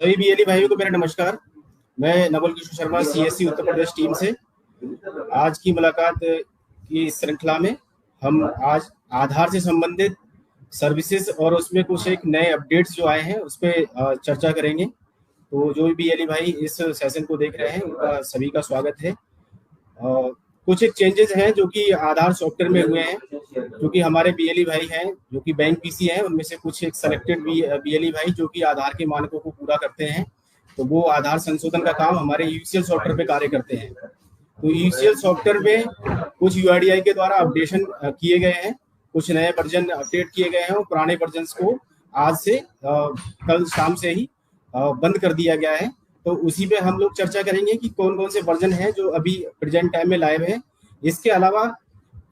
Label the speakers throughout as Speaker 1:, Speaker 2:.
Speaker 1: सभी बीएलई भाइयों को मेरा नमस्कार। मैं नवल किशोर शर्मा सीएससी उत्तर प्रदेश टीम से आज की मुलाकात की इस श्रृंखला में हम आज आधार से संबंधित सर्विसेज और उसमें कुछ एक नए अपडेट्स जो आए हैं उस पर चर्चा करेंगे। तो जो भी बीएलई भाई इस सेशन को देख रहे हैं उनका सभी का स्वागत है। कुछ एक चेंजेस हैं जो कि आधार सॉफ्टवेयर में हुए हैं, क्योंकि हमारे बीएलई भाई हैं जो कि बैंक पीसी हैं, उनमें से कुछ एक सेलेक्टेड बीएलई भाई जो कि आधार के मानकों को पूरा करते हैं, तो वो आधार संशोधन का काम हमारे यूसीएल सॉफ्टवेयर पे कार्य करते हैं। तो यूसीएल सॉफ्टवेयर में कुछ यूआईडीआई के द्वारा अपडेशन किए गए हैं, कुछ नए वर्जन अपडेट किए गए हैं और पुराने वर्जन को आज से कल शाम से ही बंद कर दिया गया है। तो उसी पे हम लोग चर्चा करेंगे कि कौन कौन से वर्जन हैं जो अभी प्रेजेंट टाइम में लाइव है। इसके अलावा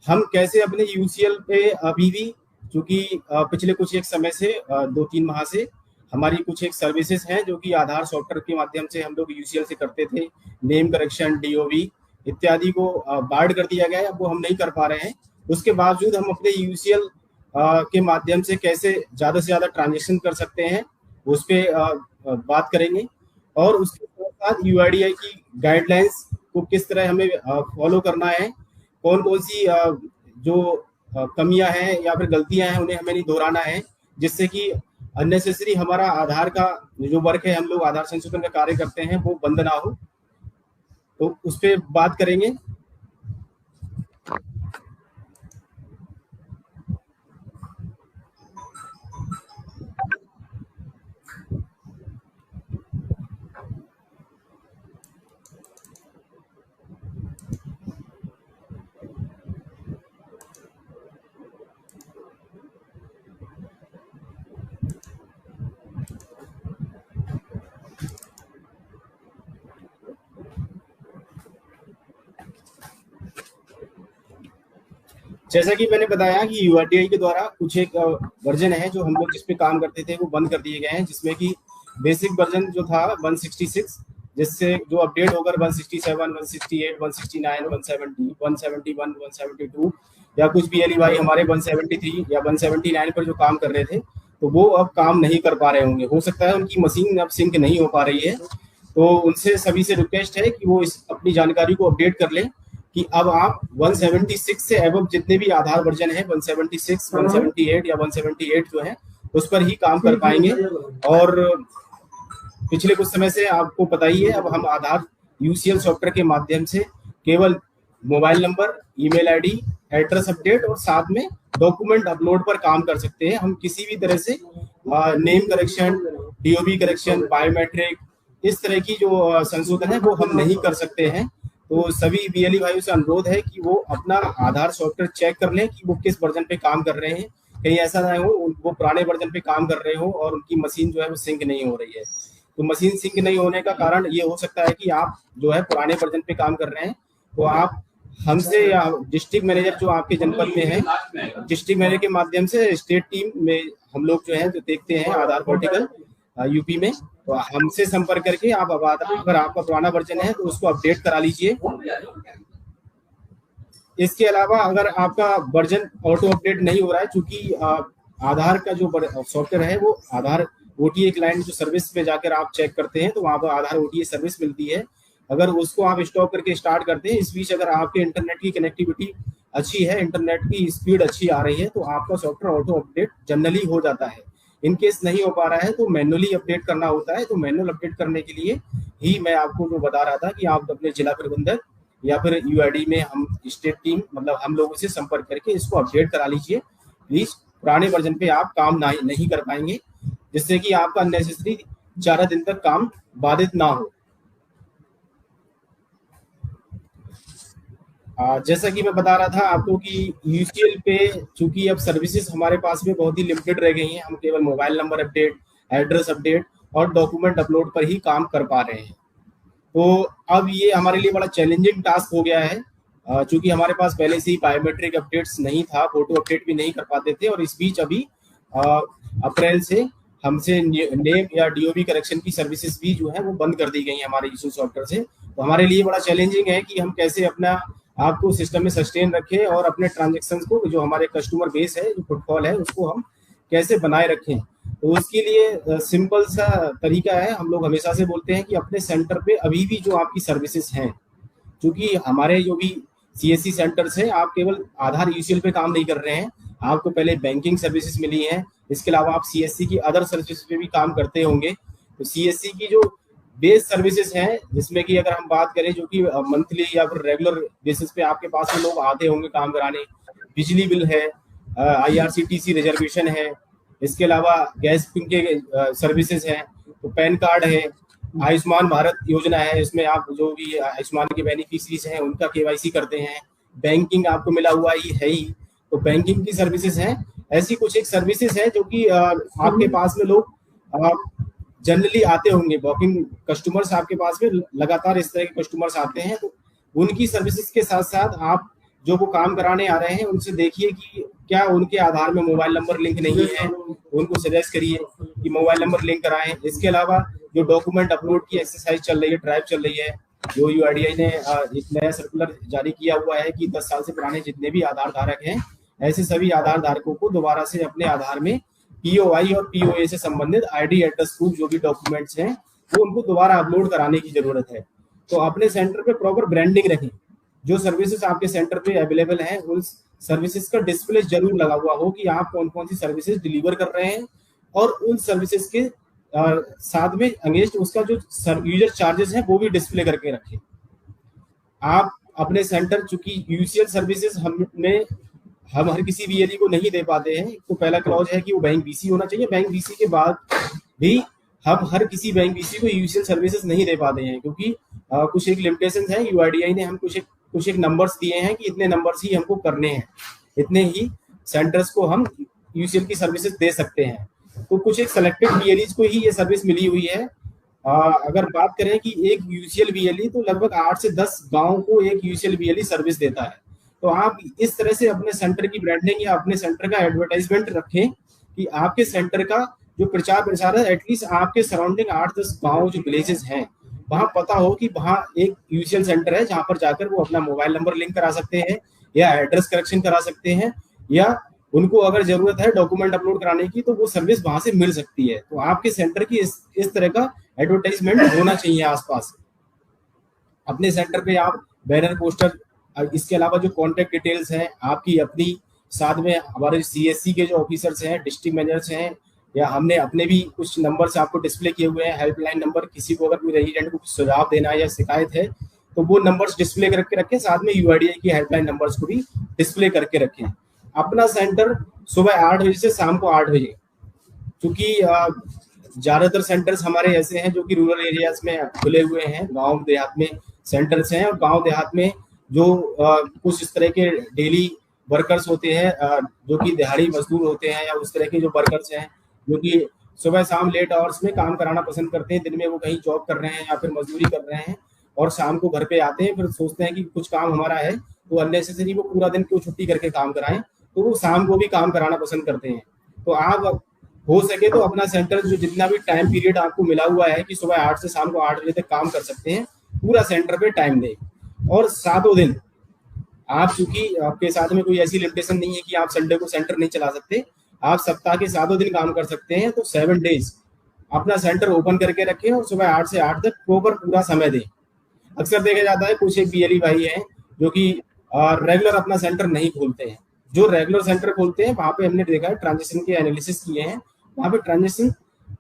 Speaker 1: हम कैसे अपने यूसीएल पे अभी भी, चूंकि पिछले कुछ एक समय से 2-3 माह से हमारी कुछ एक सर्विसेज हैं जो कि आधार सॉफ्टवेयर के माध्यम से हम लोग यूसीएल से करते थे, नेम करेक्शन, डीओवी इत्यादि को बार्ड कर दिया गया है, अब वो हम नहीं कर पा रहे हैं। उसके बावजूद हम अपने यूसीएल के माध्यम से कैसे ज़्यादा से ज़्यादा ट्रांजेक्शन कर सकते हैं उस पर बात करेंगे, और उसके साथ साथ यूआईडीआई की गाइडलाइंस को किस तरह हमें फॉलो करना है, कौन कौन सी जो कमियां हैं या फिर गलतियां हैं उन्हें हमें नहीं दोहराना है, जिससे कि अननेसेसरी हमारा आधार का जो वर्क है, हम लोग आधार संशोधन का कार्य करते हैं, वो बंद ना हो। तो उस पर बात करेंगे। जैसा कि मैंने बताया कि यूआईडीआई के द्वारा कुछ एक वर्जन है जो हम लोग जिस पे काम करते थे वो बंद कर दिए गए हैं, जिसमें कि बेसिक वर्जन जो था 166, जिससे जो अपडेट होकर 167, 168, 169, 170, 171, 172 या कुछ भी एलई भाई हमारे 173 या 179 पर जो काम कर रहे थे, तो वो अब काम नहीं कर पा रहे होंगे। हो सकता है उनकी मशीन अब सिंक नहीं हो पा रही है, तो उनसे सभी से रिक्वेस्ट है कि वो इस अपनी जानकारी को अपडेट कर लें कि अब आप 176 से एबव जितने भी आधार वर्जन है 176, 178 या 178 जो है उस पर ही काम कर पाएंगे। और पिछले कुछ समय से आपको पता ही है, अब हम आधार यूसीएल सॉफ्टवेयर के माध्यम से केवल mobile number, email ID, address update और साथ में डॉक्यूमेंट अपलोड पर काम कर सकते हैं। हम किसी भी तरह से name correction, DOB correction, biometric इस तरह की जो संशोधन है वो हम नहीं कर सकते हैं। तो सभी बीएलई भाइयों से अनुरोध है कि वो अपना आधार सॉफ्टवेयर चेक कर लें कि वो किस वर्जन पे काम कर रहे हैं, कहीं ऐसा ना हो वो पुराने वर्जन पे काम कर रहे हो और उनकी मशीन जो है वो सिंक नहीं हो रही है। तो मशीन सिंक नहीं होने का कारण ये हो सकता है कि आप जो है पुराने वर्जन पे काम कर रहे हैं, तो आप हमसे या डिस्ट्रिक्ट मैनेजर जो आपके जनपद में है, डिस्ट्रिक्ट मैनेजर के माध्यम से स्टेट टीम में हम लोग जो है जो देखते हैं आधार वर्टिकल यूपी में, तो हमसे संपर्क करके आप अगर आपका पुराना वर्जन है तो उसको अपडेट करा लीजिए। इसके अलावा अगर आपका वर्जन ऑटो अपडेट नहीं हो रहा है, चूंकि आधार का जो सॉफ्टवेयर है वो आधार ओटीए क्लाइंट जो सर्विस पे जाकर आप चेक करते हैं तो वहां पर आधार ओटीए सर्विस मिलती है, अगर उसको आप स्टॉप करके स्टार्ट करते हैं, इस बीच अगर आपके इंटरनेट की कनेक्टिविटी अच्छी है, इंटरनेट की स्पीड अच्छी आ रही है, तो आपका सॉफ्टवेयर ऑटो अपडेट जनरली हो जाता है। इनकेस नहीं हो पा रहा है तो मैनुअली अपडेट करना होता है। तो मैनुअल अपडेट करने के लिए ही मैं आपको जो बता रहा था कि आप अपने जिला प्रबंधक या फिर यूआईडी में हम स्टेट टीम मतलब हम लोगों से संपर्क करके इसको अपडेट करा लीजिए प्लीज। पुराने वर्जन पे आप काम नहीं कर पाएंगे, जिससे कि आपका अननेसेसरी ज्यादा दिन तक काम बाधित ना हो। जैसा कि मैं बता रहा था आपको कि यूसीएल पे चूंकि अब सर्विसेज हमारे पास में बहुत ही लिमिटेड रह गई हैं, हम केवल mobile number update, address update और डॉक्यूमेंट अपलोड पर ही काम कर पा रहे हैं। तो अब ये हमारे लिए बड़ा चैलेंजिंग टास्क हो गया है, चूंकि हमारे पास पहले से ही बायोमेट्रिक अपडेट्स नहीं था, फोटो अपडेट भी नहीं कर पाते थे, और इस बीच अभी अप्रैल से हमसे नेम या डीओबी करेक्शन की सर्विसेज भी जो है वो बंद कर दी गई है हमारे यूसीएल सॉफ्टवेयर से। तो हमारे लिए बड़ा चैलेंजिंग है कि हम कैसे अपना आपको सिस्टम में सस्टेन रखें और अपने ट्रांजेक्शन को, जो हमारे कस्टमर बेस है, जो फुटफॉल है, उसको हम कैसे बनाए रखें। तो उसके लिए सिंपल सा तरीका है, हम लोग हमेशा से बोलते हैं कि अपने सेंटर पे अभी भी जो आपकी सर्विसेज हैं, क्योंकि हमारे जो भी सीएससी सेंटर्स हैं, आप केवल आधार यूसीएल पे काम नहीं कर रहे हैं, आपको पहले बैंकिंग सर्विसेज मिली हैं, इसके अलावा आप सीएससी की अदर सर्विसेज पे भी काम करते होंगे। तो सीएससी की जो बेस सर्विसेज हैं, जिसमें कि अगर हम बात करें जो कि मंथली या फिर रेगुलर बेसिस पे आपके पास में लोग आते होंगे काम कराने, बिजली बिल है, आईआरसीटीसी रिजर्वेशन है, इसके अलावा गैस के सर्विसेज हैं, तो पैन कार्ड है, आयुष्मान भारत योजना है, इसमें आप जो भी आयुष्मान के बेनिफिशरीज हैं उनका केवाईसी करते हैं, बैंकिंग आपको मिला हुआ ही है ही, तो बैंकिंग की सर्विसेज हैं। ऐसी कुछ एक सर्विसेज है जो कि आपके पास में लोग जनरली आते होंगे, वॉकिंग कस्टमर्स आपके पास में लगातार इस तरह के कस्टमर्स आते हैं, तो उनकी सर्विसेज के साथ साथ आप जो वो काम कराने आ रहे हैं उनसे देखिए कि क्या उनके आधार में मोबाइल नंबर लिंक नहीं है, उनको सजेस्ट करिए कि मोबाइल नंबर लिंक कराएं। इसके अलावा जो डॉक्यूमेंट अपलोड की एक्सरसाइज चल रही है, ड्राइव चल रही है, जो यूआईडीआई ने एक नया सर्कुलर जारी किया हुआ है कि 10 साल से पुराने जितने भी आधार धारक हैं, ऐसे सभी आधार धारकों को दोबारा से अपने आधार में पीओआई और पीओए से संबंधित आईडी एड्रेस प्रूफ जो भी डॉक्यूमेंट्स हैं वो उनको दोबारा अपलोड कराने की जरूरत है। तो अपने सेंटर पे प्रॉपर ब्रांडिंग रखें, जो सर्विसेज आपके सेंटर पे अवेलेबल है उन सर्विसेज का डिस्प्ले जरूर लगा हुआ हो कि आप कौन कौन सी सर्विसेज डिलीवर कर रहे हैं, और उन सर्विसेज के साथ में अगेंस्ट उसका जो यूजर चार्जेस है वो भी डिस्प्ले करके रखें। आप अपने सेंटर, चूंकि यूसीएल सर्विसेज हम हर किसी बीएलई को नहीं दे पाते हैं, तो पहला क्लॉज है कि वो बैंक बीसी होना चाहिए, बैंक बीसी के बाद भी हम हर किसी बैंक बीसी को यूसीएल सर्विसेज नहीं दे पाते हैं, क्योंकि कुछ एक लिमिटेशंस हैं, यूआईडीआई ने हम कुछ एक नंबर्स दिए हैं कि इतने नंबर्स ही हमको करने हैं, इतने ही सेंटर्स को हम यूसीएल की सर्विसेज दे सकते हैं। तो कुछ एक सेलेक्टेड बीएलईज को ही ये सर्विस मिली हुई है। अगर बात करें कि एक यूसीएल बीएलई तो लगभग 8 से 10 गांव को एक यूसीएल बीएलई सर्विस देता है। तो आप इस तरह से अपने सेंटर की ब्रांडिंग या अपने सेंटर का एडवर्टाइजमेंट रखें कि आपके सेंटर का जो प्रचार प्रसार है एटलीस्ट आपके सराउंडिंग 8-10 गांव जो विलेजेस हैं वहां पता हो कि वहां एक यूसीएल सेंटर है, जहां पर जाकर वो अपना मोबाइल नंबर लिंक करा सकते हैं या एड्रेस करेक्शन करा सकते हैं, या उनको अगर जरूरत है डॉक्यूमेंट अपलोड कराने की तो वो सर्विस वहां से मिल सकती है। तो आपके सेंटर की इस तरह का एडवर्टाइजमेंट होना चाहिए आसपास। अपने सेंटर पे आप बैनर, पोस्टर, इसके अलावा जो कॉन्टेक्ट डिटेल्स हैं आपकी अपनी, साथ में हमारे सीएससी के जो ऑफिसर्स हैं, डिस्ट्रिक्ट मैनेजर्स हैं, या हमने अपने भी कुछ नंबर्स आपको डिस्प्ले किए हुए हैं, हेल्पलाइन नंबर, किसी को अगर कोई रेजिडेंट को सुझाव देना है या शिकायत है तो वो नंबर्स डिस्प्ले करके रखें, साथ में यूआईडीआई की हेल्पलाइन नंबर्स को भी डिस्प्ले करके रखें। अपना सेंटर सुबह 8 बजे से शाम को 8 बजे, क्योंकि ज्यादातर सेंटर्स हमारे ऐसे हैं जो कि रूरल एरियाज में खुले हुए हैं, गांव देहात में सेंटर्स हैं, और गांव देहात में जो कुछ इस तरह के डेली वर्कर्स होते हैं, जो कि दिहाड़ी मजदूर होते हैं, या उस तरह के जो वर्कर्स हैं जो कि सुबह शाम लेट आवर्स में काम कराना पसंद करते हैं, दिन में वो कहीं जॉब कर रहे हैं या फिर मजदूरी कर रहे हैं और शाम को घर पे आते हैं, फिर सोचते हैं कि कुछ काम हमारा है तो अननेसेसरी वो पूरा दिन क्यों छुट्टी करके काम कराएं, तो वो शाम को भी काम कराना पसंद करते हैं। तो आप हो सके तो अपना सेंटर जो जितना भी टाइम पीरियड आपको मिला हुआ है कि सुबह 8 से शाम को 8 बजे तक काम कर सकते हैं, पूरा सेंटर पे टाइम दें। और 7 दिन आप, चूंकि आपके साथ में कोई ऐसी लिमिटेशन नहीं है कि आप संडे को सेंटर नहीं चला सकते, आप सप्ताह के 7 दिन काम कर सकते हैं, तो 7 डेज अपना सेंटर ओपन करके रखें और सुबह 8 से 8 तक प्रॉपर पूरा समय दें। अक्सर देखा जाता है कुछ एक बीएलई भाई हैं जो कि रेगुलर अपना सेंटर नहीं खोलते हैं, जो रेगुलर सेंटर खोलते हैं वहां पे हमने देखा है, ट्रांजेक्शन के एनालिसिस किए हैं, वहां पे ट्रांजेक्शन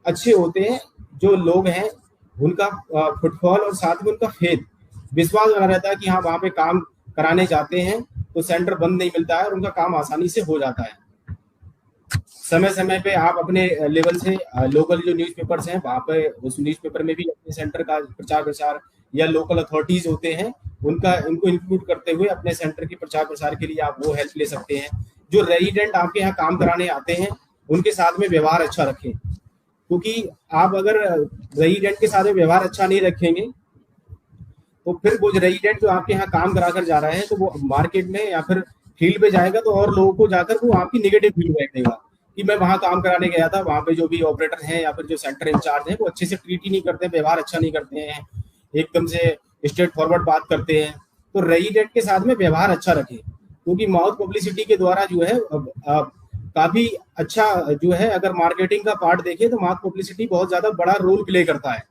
Speaker 1: अच्छे होते हैं, जो लोग हैं उनका फुटफॉल और साथ में उनका फेथ, विश्वास बना रहता है कि हाँ वहां पे काम कराने जाते हैं तो सेंटर बंद नहीं मिलता है और उनका काम आसानी से हो जाता है। समय समय पे आप अपने लेवल से लोकल जो न्यूज़पेपर्स हैं वहां पे उस न्यूज़पेपर में भी अपने सेंटर का प्रचार प्रसार, या लोकल अथॉरिटीज होते हैं उनको इंक्लूड करते हुए अपने सेंटर के प्रचार प्रसार के लिए आप वो हेल्प ले सकते हैं। जो रेजिडेंट आपके यहाँ काम कराने आते हैं उनके साथ में व्यवहार अच्छा रखें, क्योंकि आप अगर रेजिडेंट के साथ में व्यवहार अच्छा नहीं रखेंगे तो फिर वो रेजिडेंट जो आपके यहाँ काम करा कर जा रहा है तो वो मार्केट में या फिर फील्ड पे जाएगा तो और लोगों को जाकर वो आपकी नेगेटिव फीडबैक देगा कि मैं वहां काम कराने गया था, वहां पे जो भी ऑपरेटर हैं या फिर जो सेंटर इंचार्ज हैं वो अच्छे से ट्रीट ही नहीं करते, व्यवहार अच्छा नहीं करते हैं, एकदम से स्ट्रेट फॉरवर्ड बात करते हैं। तो रेजिडेंट के साथ में व्यवहार अच्छा रखें, क्योंकि माउथ पब्लिसिटी के द्वारा जो है काफी अच्छा जो है, अगर मार्केटिंग का पार्ट देखें तो मास पब्लिसिटी बहुत ज्यादा बड़ा रोल प्ले करता है।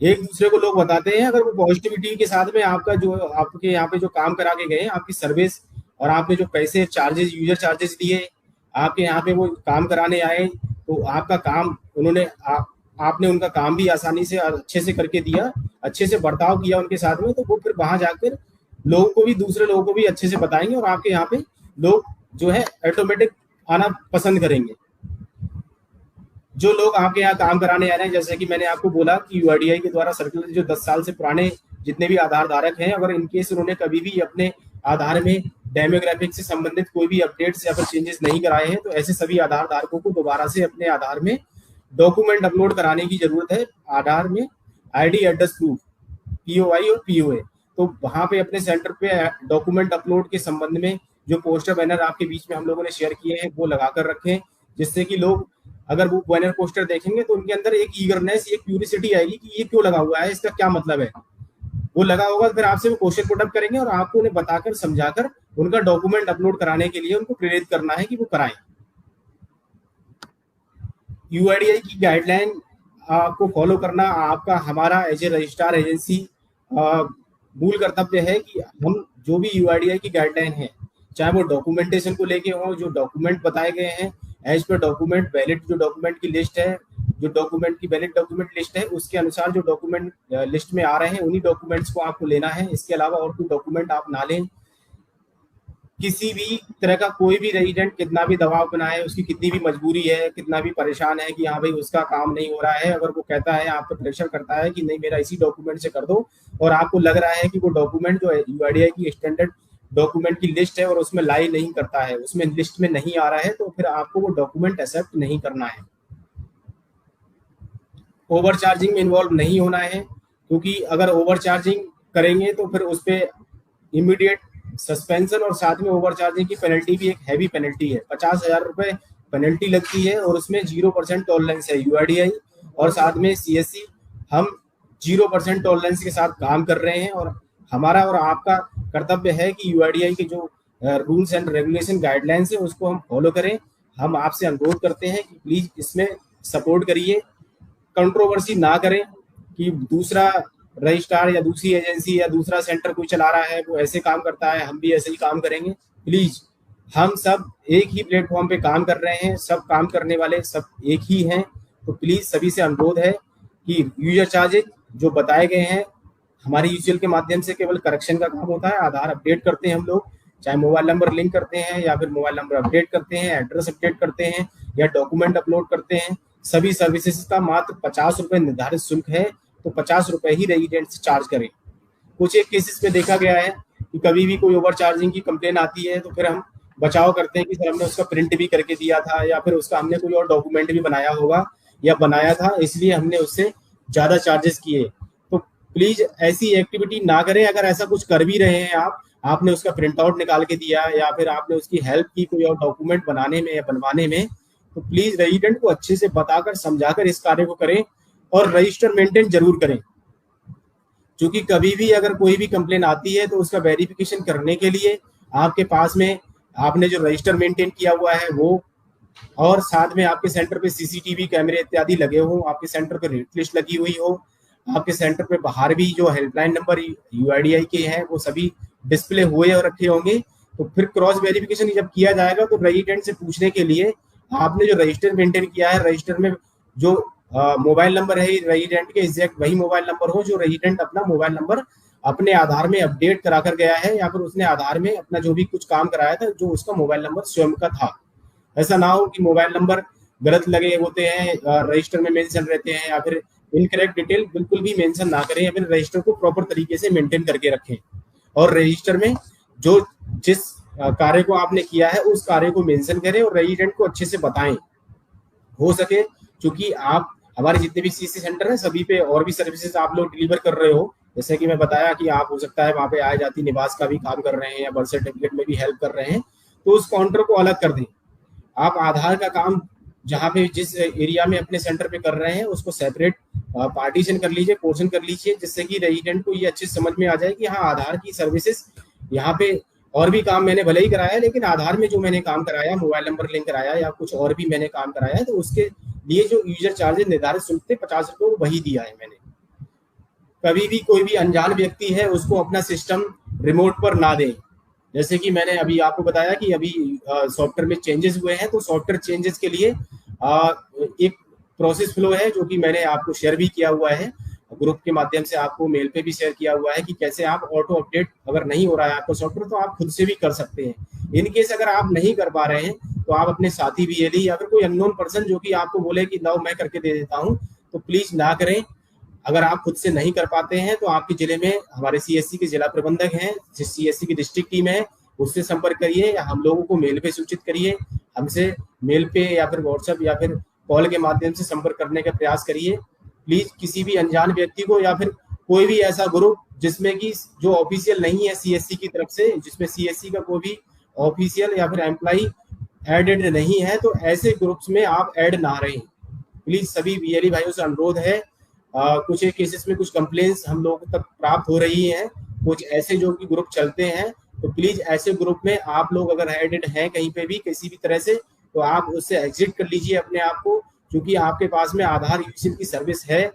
Speaker 1: एक दूसरे को लोग बताते हैं, अगर वो पॉजिटिविटी के साथ में आपका जो आपके यहाँ पे जो काम करा के गए, आपकी सर्विस और आपने जो पैसे चार्जेस यूजर चार्जेस दिए, आपके यहाँ पे वो काम कराने आए, तो आपका काम उन्होंने आपने उनका काम भी आसानी से अच्छे से करके दिया, अच्छे से बर्ताव किया उनके साथ में, तो वो फिर वहां जाकर लोगों को भी, दूसरे लोगों को भी अच्छे से बताएंगे और आपके यहाँ पे लोग जो है ऑटोमेटिक आना पसंद करेंगे। जो लोग आपके यहाँ काम कराने आ रहे हैं, जैसे कि मैंने आपको बोला कि यूआईडीआई के द्वारा सर्कुलर जो 10 साल से पुराने जितने भी आधार धारक हैं, अगर इनकेस उन्होंने कभी भी अपने आधार में डेमोग्राफिक से संबंधित कोई भी अपडेट्स या फिर चेंजेस नहीं कराए हैं, तो ऐसे सभी आधार धारकों को दोबारा से अपने आधार में डॉक्यूमेंट अपलोड कराने की जरूरत है। आधार में आईडी एड्रेस प्रूफ, पीओआई और पीओए, तो वहां पे अपने सेंटर पे डॉक्यूमेंट अपलोड के संबंध में जो पोस्टर बैनर आपके बीच में हम लोगों ने शेयर किए हैं वो लगाकर रखें, जिससे कि लोग अगर वो बैनर पोस्टर देखेंगे तो उनके अंदर एक ईगरनेस, एक क्यूरियोसिटी आएगी कि ये क्यों लगा हुआ है, इसका क्या मतलब है। वो लगा होगा, फिर आपसे वो क्वेश्चन पुट अप करेंगे और आपको उन्हें बताकर समझाकर उनका डॉक्यूमेंट अपलोड कराने के लिए उनको प्रेरित करना है कि वो कराएं। यूआईडीआई की गाइडलाइन को फॉलो करना आपका, हमारा एज ए रजिस्ट्रार एजेंसी मूल कर्तव्य है कि हम जो भी यूआईडीआई की गाइडलाइन है, चाहे वो डॉक्यूमेंटेशन को लेके हो, जो डॉक्यूमेंट बताए गए हैं एज पर डॉक्यूमेंट वैलिड, जो डॉक्यूमेंट की लिस्ट है, जो डॉक्यूमेंट की वैलिड डॉक्यूमेंट लिस्ट है, उसके अनुसार जो डॉक्यूमेंट लिस्ट में आ रहे हैं उन्हीं डॉक्यूमेंट्स को आपको लेना है। इसके अलावा और कोई डॉक्यूमेंट आप ना लें। किसी भी तरह का कोई भी रेजिडेंट कितना भी दबाव बनाए, उसकी कितनी भी मजबूरी है, कितना भी परेशान है कि हाँ भाई उसका काम नहीं हो रहा है, अगर वो कहता है, आप पे प्रेशर करता है कि नहीं मेरा इसी डॉक्यूमेंट से कर दो, और आपको लग रहा है कि वो डॉक्यूमेंट जो यूआईडीआई की स्टैंडर्ड डॉक्यूमेंट की लिस्ट है और उसमें लाई नहीं करता है, उसमें लिस्ट में नहीं आ रहा है, तो फिर आपको वो डॉक्यूमेंट एक्सेप्ट नहीं करना है। ओवर चार्जिंग में इन्वॉल्व नहीं होना है, क्योंकि अगर ओवर चार्जिंग करेंगे तो फिर उस पर इमीडिएट सस्पेंशन और साथ में ओवर चार्जिंग की पेनल्टी भी एक हैवी पेनल्टी है। 50,000 रुपए पेनल्टी लगती है और उसमें 0% टॉलरेंस है। यूआईडीआई और साथ में सीएससी हम 0% टॉलरेंस के साथ काम कर रहे हैं, और हमारा और आपका कर्तव्य है कि यूआईडीआई के जो रूल्स एंड रेगुलेशन गाइडलाइंस है उसको हम फॉलो करें। हम आपसे अनुरोध करते हैं कि प्लीज इसमें सपोर्ट करिए, कंट्रोवर्सी ना करें कि दूसरा रजिस्ट्रार या दूसरी एजेंसी या दूसरा सेंटर कोई चला रहा है, वो ऐसे काम करता है, हम भी ऐसे ही काम करेंगे। प्लीज, हम सब एक ही प्लेटफॉर्म पे काम कर रहे हैं, सब काम करने वाले सब एक ही हैं, तो प्लीज सभी से अनुरोध है कि यूजर चार्जेस जो बताए गए हैं, हमारी यूसीएल के माध्यम से केवल करेक्शन का काम होता है। आधार अपडेट करते हैं हम लोग, चाहे मोबाइल नंबर लिंक करते हैं या फिर मोबाइल नंबर अपडेट करते हैं, एड्रेस अपडेट करते हैं या डॉक्यूमेंट अपलोड करते हैं, सभी सर्विसेज का मात्र 50 रुपए निर्धारित शुल्क है, तो 50 रुपए ही रेजिडेंट से चार्ज करें। कुछ एक केसेस में देखा गया है कि कभी भी कोई ओवर चार्जिंग की कंप्लेन आती है तो फिर हम बचाव करते हैं कि सर हमने उसका प्रिंट भी करके दिया था या फिर उसका हमने कोई और डॉक्यूमेंट भी बनाया होगा या बनाया था, इसलिए हमने उससे ज्यादा चार्जेस किए। तो प्लीज ऐसी एक्टिविटी ना करें। अगर ऐसा कुछ कर भी रहे हैं आपने उसका प्रिंट आउट निकाल के दिया या फिर आपने उसकी हेल्प की कोई और डॉक्यूमेंट बनाने में या बनवाने में, तो प्लीज रेजिडेंट को अच्छे से बताकर समझाकर इस कार्य को करें और रजिस्टर मेंटेन जरूर करें। क्योंकि कभी भी अगर कोई भी कंप्लेन आती है तो उसका वेरिफिकेशन करने के लिए आपके पास में आपने जो रजिस्टर मेंटेन किया हुआ है वो, और साथ में आपके सेंटर पे सीसीटीवी कैमरे इत्यादि लगे हो, आपके सेंटर पे रेट लिस्ट लगी हुई हो, आपके सेंटर पे बाहर भी जो हेल्पलाइन नंबर यूआईडीआई के हैं वो सभी डिस्प्ले हुए और रखे होंगे। तो फिर क्रॉस वेरिफिकेशन जब किया जाएगा तो रेजिडेंट से पूछने के लिए आपने जो रजिस्टर मेंटेन किया है, रजिस्टर में जो मोबाइल नंबर है रेजिडेंट के एग्जैक्ट वही मोबाइल नंबर हो जो रेजिडेंट अपना मोबाइल नंबर अपने आधार में अपडेट करा कर गया है, या फिर उसने आधार में अपना जो भी कुछ काम कराया था जो उसका मोबाइल नंबर स्वयं का था। ऐसा ना हो कि मोबाइल नंबर गलत लगे होते हैं, रजिस्टर में मेंशन रहते हैं, या फिर इनकरेक्ट डिटेल बिल्कुल भी मेंशन ना करें, या फिर रजिस्टर को प्रॉपर तरीके से मेंटेन करके रखें और रजिस्टर में जो जिस कार्य को आपने किया है उस कार्य को मेंशन करें और रेजिडेंट को अच्छे से बताएं हो सके। क्योंकि आप हमारे जितने भी सीसी सेंटर हैं सभी पे और भी सर्विसेज आप लोग डिलीवर कर रहे हो, जैसे कि मैं बताया कि आप हो सकता है वहाँ पे आय जाति निवास का भी काम कर रहे हैं या बर्थ सर्टिफिकेट में भी हेल्प कर रहे हैं, तो उस काउंटर को अलग कर दें। आप आधार का काम जहाँ पे जिस एरिया में अपने सेंटर पे कर रहे हैं उसको सेपरेट पार्टीशन कर लीजिए, पोर्शन कर लीजिए, जिससे कि रेजिडेंट को ये अच्छे समझ में आ जाए कि हाँ आधार की सर्विसेज यहाँ पे और भी काम मैंने भले ही कराया है, लेकिन आधार में जो मैंने काम कराया, मोबाइल नंबर लिंक कराया या कुछ और भी मैंने काम कराया है, तो उसके लिए जो यूजर चार्जेस निर्धारित शुल्क थे 50 रुपये, वो वही दिया है मैंने। कभी भी कोई भी अनजान व्यक्ति है उसको अपना सिस्टम रिमोट पर ना दें। जैसे कि मैंने अभी आपको बताया कि अभी सॉफ्टवेयर में चेंजेस हुए हैं, तो सॉफ्टवेयर चेंजेस के लिए एक प्रोसेस फ्लो है जो कि मैंने आपको शेयर भी किया हुआ है, ग्रुप के माध्यम से आपको मेल पे भी शेयर किया हुआ है कि कैसे आप ऑटो अपडेट अगर नहीं हो रहा है आपका सॉफ्टवेयर, तो आप खुद से भी कर सकते हैं। इन केस अगर आप नहीं कर पा रहे हैं तो आप अपने साथी VLE या फिर कोई अननोन पर्सन जो कि आपको बोले कि लाओ मैं करके दे देता हूँ, तो प्लीज ना करें। अगर आप खुद से नहीं कर पाते हैं तो आपके जिले में हमारे CSC के जिला प्रबंधक हैं, CSC की डिस्ट्रिक्ट टीम है, उससे संपर्क करिए या हम लोगों को मेल पे सूचित करिए। हमसे मेल पे या फिर व्हाट्सएप या फिर कॉल के माध्यम से संपर्क करने का प्रयास करिए। प्लीज किसी भी अनजान व्यक्ति को या फिर कोई भी ऐसा ग्रुप जिसमें कि जो ऑफिशियल नहीं है CSC की तरफ से, जिसमें CSC का कोई भी ऑफिशियल या फिर एम्प्लॉई एडेड नहीं है, तो ऐसे ग्रुप्स में आप ऐड ना रहें। प्लीज सभी VLE भाइयों से अनुरोध है। कुछ एक केसेस में कुछ कंप्लेंट्स हम लोगों तक प्राप्त हो रही हैं, कुछ ऐसे जो कि ग्रुप चलते हैं, तो प्लीज ऐसे ग्रुप में आप लोग अगर एडेड हैं कहीं पे भी किसी भी तरह से, तो आप उससे एग्जिट कर लीजिए अपने आप को, क्योंकि आपके पास में आधार यूसिल की सर्विस है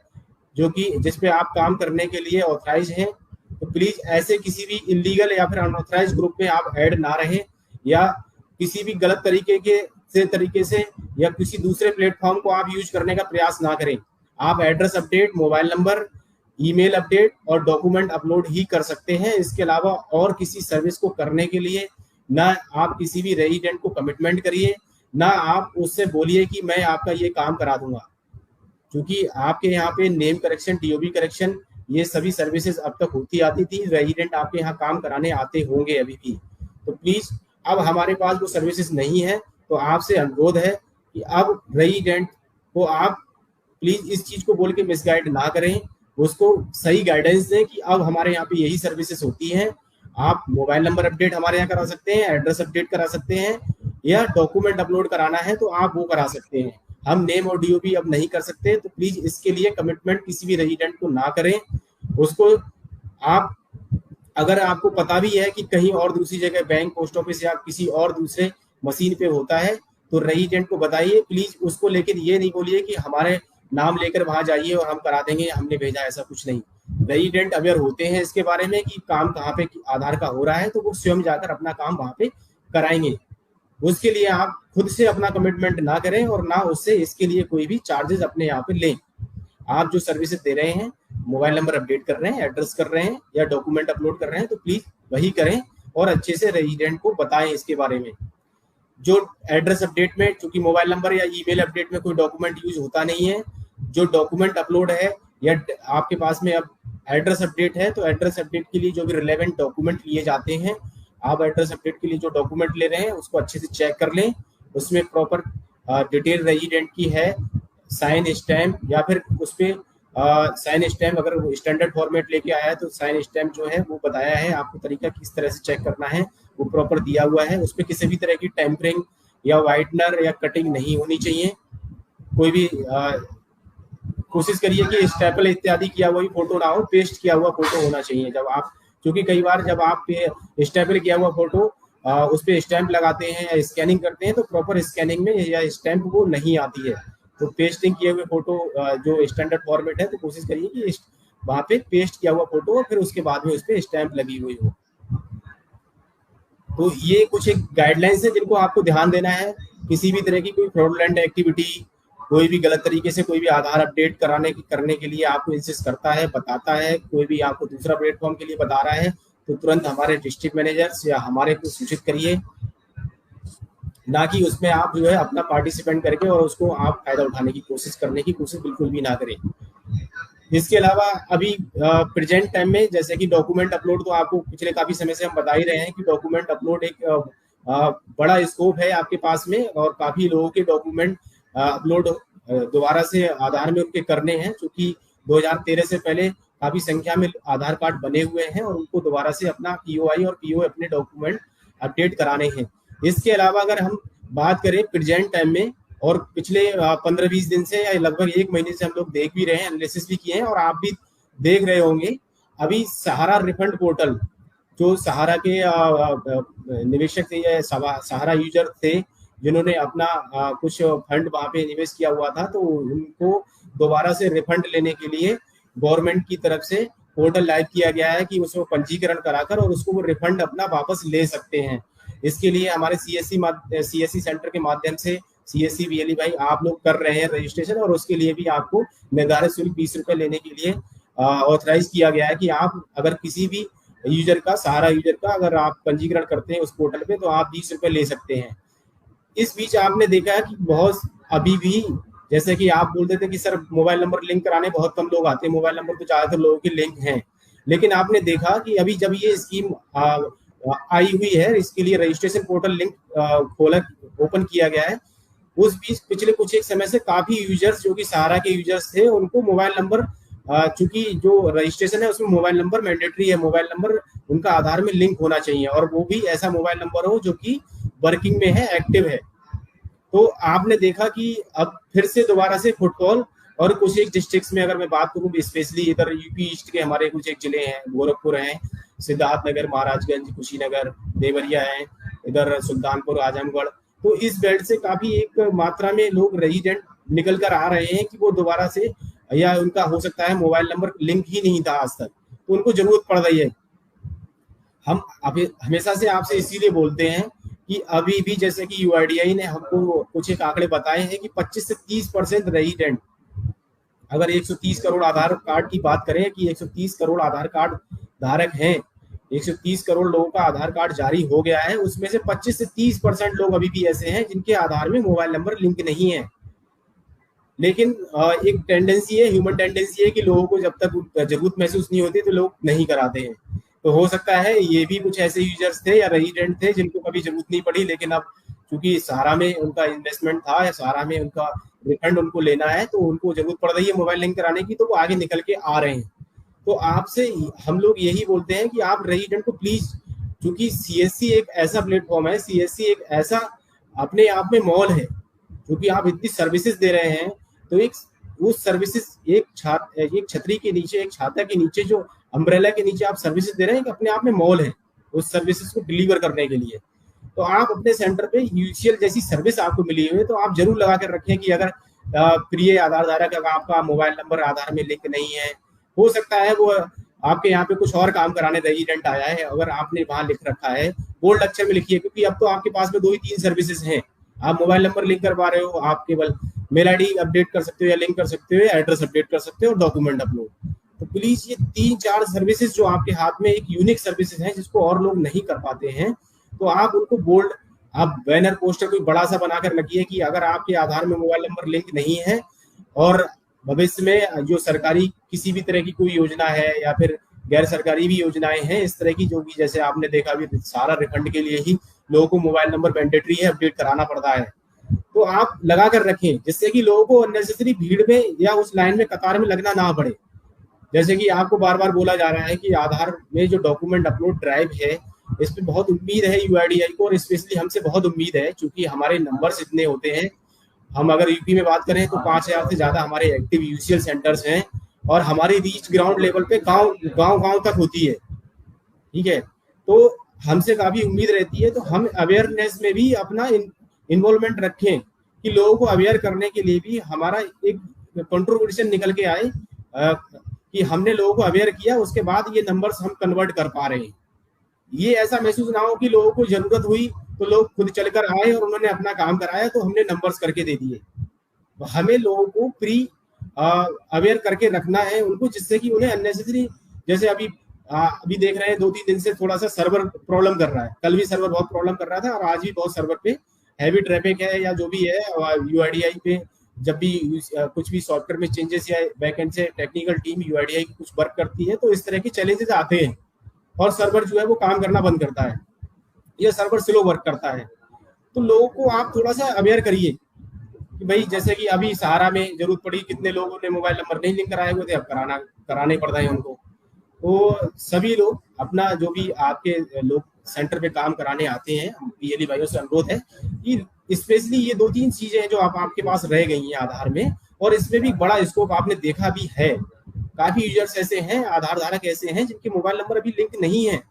Speaker 1: जो कि जिसपे आप काम करने के लिए ऑथराइज हैं। तो प्लीज ऐसे किसी भी इलीगल या फिर अनऑथराइज ग्रुप में आप ऐड ना रहें, या किसी भी गलत तरीके से या किसी दूसरे प्लेटफॉर्म को आप यूज करने का प्रयास ना करें। आप address update, mobile number, email update और डॉक्यूमेंट अपलोड ही कर सकते हैं। इसके अलावा और किसी सर्विस को करने के लिए ना आप किसी भी रेजिडेंट को कमिटमेंट करिए, ना आप उससे बोलिए कि मैं आपका ये काम करा दूंगा, क्योंकि आपके यहाँ पे नेम करेक्शन, DOB करेक्शन, ये सभी सर्विसेज अब तक होती आती थी। रेजिडेंट आपके यहाँ काम कराने आते होंगे अभी भी, तो प्लीज अब हमारे पास वो सर्विसेज नहीं है, तो आपसे अनुरोध है कि अब रेजिडेंट को आप प्लीज इस चीज को बोल के मिसगाइड ना करें, उसको सही गाइडेंस दें कि अब हमारे यहाँ पे यही सर्विसेज होती हैं। आप मोबाइल नंबर अपडेट हमारे यहाँ करा सकते हैं, एड्रेस अपडेट करा सकते हैं, या डॉक्यूमेंट अपलोड कराना है तो आप वो करा सकते हैं। हम नेम और DOB अब नहीं कर सकते, तो प्लीज इसके लिए कमिटमेंट किसी भी रेजिडेंट को ना करें। उसको आप, अगर आपको पता भी है कि कहीं और दूसरी जगह बैंक, पोस्ट ऑफिस या किसी और दूसरे मशीन पे होता है, तो रेजिडेंट को बताइए प्लीज उसको। लेकिन ये नहीं बोलिए कि हमारे नाम लेकर वहां जाइए और हम करा देंगे, हमने भेजा, ऐसा कुछ नहीं। रेजिडेंट अवेयर होते हैं इसके बारे में कि काम कहाँ पे आधार का हो रहा है, तो वो स्वयं जाकर अपना काम वहां पे कराएंगे। उसके लिए आप खुद से अपना कमिटमेंट ना करें और ना उससे इसके लिए कोई भी चार्जेस अपने यहाँ पे लें। आप जो सर्विसेज दे रहे हैं, मोबाइल नंबर अपडेट कर रहे हैं, एड्रेस कर रहे हैं या डॉक्यूमेंट अपलोड कर रहे हैं, तो प्लीज वही करें और अच्छे से रेजिडेंट को बताएं इसके बारे में। जो एड्रेस अपडेट में, चूंकि मोबाइल नंबर या ईमेल अपडेट में कोई डॉक्यूमेंट यूज होता नहीं है, जो डॉक्यूमेंट अपलोड है या आपके पास में अब एड्रेस अपडेट है, तो एड्रेस अपडेट के लिए जो भी रिलेवेंट डॉक्यूमेंट लिए जाते हैं, आप एड्रेस अपडेट के लिए जो डॉक्यूमेंट ले रहे हैं उसको अच्छे से चेक कर लें। उसमें प्रॉपर डिटेल रेजिडेंट की है, साइन स्टैम्प, या फिर उस पर साइन स्टैम्प अगर स्टैंडर्ड फॉर्मेट लेके आया है तो साइन स्टैम्प जो है वो बताया है आपको, तरीका किस तरह से चेक करना है वो प्रॉपर दिया हुआ है। उस पर किसी भी तरह की टेम्परिंग या वाइटनर या कटिंग नहीं होनी चाहिए। कोई भी कोशिश करिए कि स्टेपल इत्यादि किया हुआ फोटो ना हो, पेस्ट किया हुआ फोटो होना चाहिए जब आप, क्योंकि कई बार जब आप स्टेपल किया हुआ फोटो उस पर स्टैंप लगाते हैं या स्कैनिंग करते हैं, तो प्रॉपर स्कैनिंग में या स्टैंप वो नहीं आती है। तो पेस्टिंग किए हुए फोटो जो स्टैंडर्ड फॉर्मेट है, तो कोशिश करिए कि वहां पे पेस्ट किया हुआ फोटो हो, फिर उसके बाद में उस पर स्टैंप लगी हुई हो। तो ये कुछ एक गाइडलाइंस है जिनको आपको ध्यान देना है। किसी भी तरह की कोई फ्रॉडलेंट एक्टिविटी, कोई भी गलत तरीके से कोई भी आधार अपडेट करने के लिए आपको इंसिस्ट करता है, बताता है, कोई भी आपको दूसरा प्लेटफॉर्म के लिए बता रहा है, तो तुरंत हमारे डिस्ट्रिक्ट मैनेजर्स या हमारे को सूचित करिए, ना कि उसमें आप जो है अपना पार्टिसिपेंट करके और उसको आप फायदा उठाने की कोशिश करने की कोशिश बिल्कुल भी ना करें। इसके अलावा अभी प्रेजेंट टाइम में जैसे कि डॉक्यूमेंट अपलोड, तो आपको पिछले काफी समय से हम बता ही रहे हैं कि डॉक्यूमेंट अपलोड एक बड़ा स्कोप है आपके पास में, और काफी लोगों के डॉक्यूमेंट अपलोड दोबारा से आधार में उनके करने हैं, क्योंकि 2013 से पहले काफी संख्या में आधार कार्ड बने हुए हैं और उनको दोबारा से अपना POI और PO अपने डॉक्यूमेंट अपडेट कराने हैं। इसके अलावा अगर हम बात करें प्रेजेंट टाइम में, और पिछले 15-20 दिन से या लगभग 1 महीने से हम लोग देख भी रहे हैं, एनालिसिस भी किए हैं और आप भी देख रहे होंगे, अभी सहारा रिफंड पोर्टल जो सहारा के निवेशक थे या सहारा यूजर थे, जिन्होंने अपना कुछ फंड वहां पे निवेश किया हुआ था, तो उनको दोबारा से रिफंड लेने के लिए गवर्नमेंट की तरफ से पोर्टल लाइव किया गया है कि उसको पंजीकरण कराकर और उसको वो रिफंड अपना वापस ले सकते हैं। इसके लिए हमारे सीएससी सेंटर के माध्यम से सीएससी वीएलई भाई आप लोग कर रहे हैं रजिस्ट्रेशन, और उसके लिए भी आपको निर्धारित शुल्क 20 रुपए लेने के लिए ऑथराइज किया गया है कि आप अगर किसी भी यूजर का, सहारा यूजर का अगर आप पंजीकरण करते हैं उस पोर्टल पे, तो आप 20 रुपए ले सकते हैं। इस बीच आपने देखा है कि बहुत अभी भी, जैसे कि आप बोलते थे कि सर मोबाइल नंबर लिंक कराने बहुत कम लोग आते हैं, मोबाइल नंबर तो ज्यादातर लोगों के लिंक हैं, लेकिन आपने देखा कि अभी जब ये स्कीम आई हुई है, इसके लिए रजिस्ट्रेशन पोर्टल लिंक खोला, ओपन किया गया है, उस बीच पिछले कुछ एक समय से काफी यूजर्स जो कि सहारा के यूजर्स थे, उनको मोबाइल नंबर, चूंकि जो रजिस्ट्रेशन है उसमें मोबाइल नंबर मैंडेटरी है, मोबाइल नंबर उनका आधार में लिंक होना चाहिए, और वो भी ऐसा मोबाइल नंबर हो जो कि वर्किंग में है, एक्टिव है। तो आपने देखा कि अब फिर से दोबारा से फुटबॉल, और कुछ एक डिस्ट्रिक्ट्स में अगर मैं बात करूं, स्पेशली इधर यूपी ईस्ट के हमारे कुछ एक जिले हैं, गोरखपुर हैं, सिद्धार्थनगर, महाराजगंज, कुशीनगर, देवरिया है, इधर सुल्तानपुर, आजमगढ़, तो इस बेल्ट से काफी एक मात्रा में लोग रेजिडेंट निकल कर आ रहे हैं कि वो दोबारा से, या उनका हो सकता है मोबाइल नंबर लिंक ही नहीं था आज तक, तो उनको जरूरत पड़ रही है। हम अभी हमेशा से आपसे इसीलिए बोलते हैं कि अभी भी जैसे कि यूआईडीआई ने हमको कुछ एक आंकड़े बताए हैं कि 25 से 30% रेजिडेंट, अगर 130 करोड़ आधार कार्ड की बात करें कि 130 करोड़ आधार कार्ड धारक हैं, 130 करोड़ लोगों का आधार कार्ड जारी हो गया है, उसमें से 25 से 30% लोग अभी भी ऐसे हैं जिनके आधार में मोबाइल नंबर लिंक नहीं है। लेकिन एक टेंडेंसी है, ह्यूमन टेंडेंसी है कि लोगों को जब तक जरूरत महसूस नहीं होती तो लोग नहीं कराते हैं। तो हो सकता है ये भी कुछ ऐसे यूजर्स थे या रेजिडेंट थे जिनको कभी जरूरत नहीं पड़ी, लेकिन अब क्योंकि सहारा में उनका इन्वेस्टमेंट था या सहारा में उनका रिफंड उनको लेना है, तो उनको जरूरत पड़ रही है मोबाइल लिंक कराने की, तो वो आगे निकल के आ रहे हैं। तो आपसे हम लोग यही बोलते हैं कि आप रेजिडेंट को प्लीज, क्योंकि सीएससी एक ऐसा प्लेटफॉर्म है, सीएससी एक ऐसा अपने आप में मॉल है, क्योंकि आप इतनी सर्विसेज दे रहे हैं, तो एक उस सर्विसेज, एक छतरी के नीचे, एक छाता के नीचे, जो अम्ब्रेला के नीचे आप सर्विसेज दे रहे हैं, कि अपने आप में मॉल है उस सर्विसेज को डिलीवर करने के लिए। तो आप अपने सेंटर पे यूसीएल जैसी सर्विस आपको मिली हुई है, तो आप जरूर लगा कर रखें कि अगर प्रिय आधार धारक अगर आपका मोबाइल नंबर आधार में लिंक नहीं है, हो सकता है वो आपके यहाँ पे कुछ और काम कराने रेजिडेंट आया है, अगर आपने वहां लिख रखा है, बोल्ड अक्षर में लिखिए, क्योंकि अब तो आपके पास में 2 ही 3 सर्विसेज हैं। आप मोबाइल नंबर लिंक करवा रहे हो, आप केवल मेल आईडी अपडेट कर सकते हो या लिंक कर सकते हो, या एड्रेस अपडेट कर सकते हो, और डॉक्यूमेंट अपलोड। तो प्लीज ये 3-4 सर्विसेज जो आपके हाथ में एक यूनिक सर्विसेज हैं जिसको और लोग नहीं कर पाते हैं, तो आप उनको बोल्ड, आप बैनर पोस्टर कोई बड़ा सा बनाकर रखिए कि अगर आपके आधार में मोबाइल नंबर लिंक नहीं है, और भविष्य में जो सरकारी किसी भी तरह की कोई योजना है या फिर गैर सरकारी भी योजनाएं हैं इस तरह की, जो भी जैसे आपने देखा भी सारा रिफंड के लिए ही लोगों को मोबाइल नंबर मैंडेटरी है, अपडेट कराना पड़ता है, तो आप लगा कर रखें, जिससे कि लोगों को अननेसेसरी भीड़ में या उस लाइन में कतार में लगना ना पड़े। जैसे कि आपको बार बार बोला जा रहा है कि आधार में जो डॉक्यूमेंट अपलोड ड्राइव है, इस पे बहुत उम्मीद है यूआईडीआई को, और स्पेशली हमसे बहुत उम्मीद है, क्योंकि हमारे नंबर्स इतने होते हैं। हम अगर यूपी में बात करें तो 5000 से ज्यादा हमारे एक्टिव यूसीएल सेंटर्स हैं, और हमारी रीच ग्राउंड लेवल पे गांव तक होती है, ठीक है। तो हमसे काफी उम्मीद रहती है, तो हम अवेयरनेस में भी अपना इन्वॉल्वमेंट रखें, कि लोगों को अवेयर करने के लिए भी हमारा एक कंट्रीब्यूशन निकल के आए, कि हमने लोगों को अवेयर किया, उसके बाद ये नंबर्स हम कन्वर्ट कर पा रहे हैं। ये ऐसा महसूस ना हो कि लोगों को जरूरत हुई तो लोग खुद चलकर आए और उन्होंने अपना काम कराया तो हमने नंबर्स करके दे दिए। तो हमें लोगों को प्री अवेयर करके रखना है उनको, जिससे कि उन्हें अननेसेसरी, जैसे अभी देख रहे हैं 2-3 दिन से थोड़ा सा सर्वर प्रॉब्लम कर रहा है, कल भी सर्वर बहुत प्रॉब्लम कर रहा था, और आज भी बहुत सर्वर पे हैवी ट्रैफिक है या जो भी है। यूआईडीआई पे जब भी कुछ भी सॉफ्टवेयर में चेंजेस या बैकएंड से टेक्निकल टीम यूआईडीआई की कुछ वर्क करती है, तो इस तरह के चैलेंजेस आते हैं, और सर्वर जो है वो काम करना बंद करता है, या सर्वर स्लो वर्क करता है। तो लोगों को आप थोड़ा सा अवेयर करिए कि भाई, जैसे कि अभी सहारा में जरूरत पड़ी, कितने लोगों ने मोबाइल नंबर नहीं लिंक कराए हुए थे, अब कराने पड़ रहे हैं उनको। तो सभी लोग अपना, जो भी आपके लोग सेंटर पे काम कराने आते हैं, पीएलई भाइयों से अनुरोध है कि स्पेशली ये 2-3 चीजें जो आपके पास रह गई हैं आधार में, और इसमें भी बड़ा स्कोप आपने देखा भी है, काफी यूजर्स ऐसे हैं, आधार धारक ऐसे हैं जिनके मोबाइल नंबर अभी लिंक नहीं है,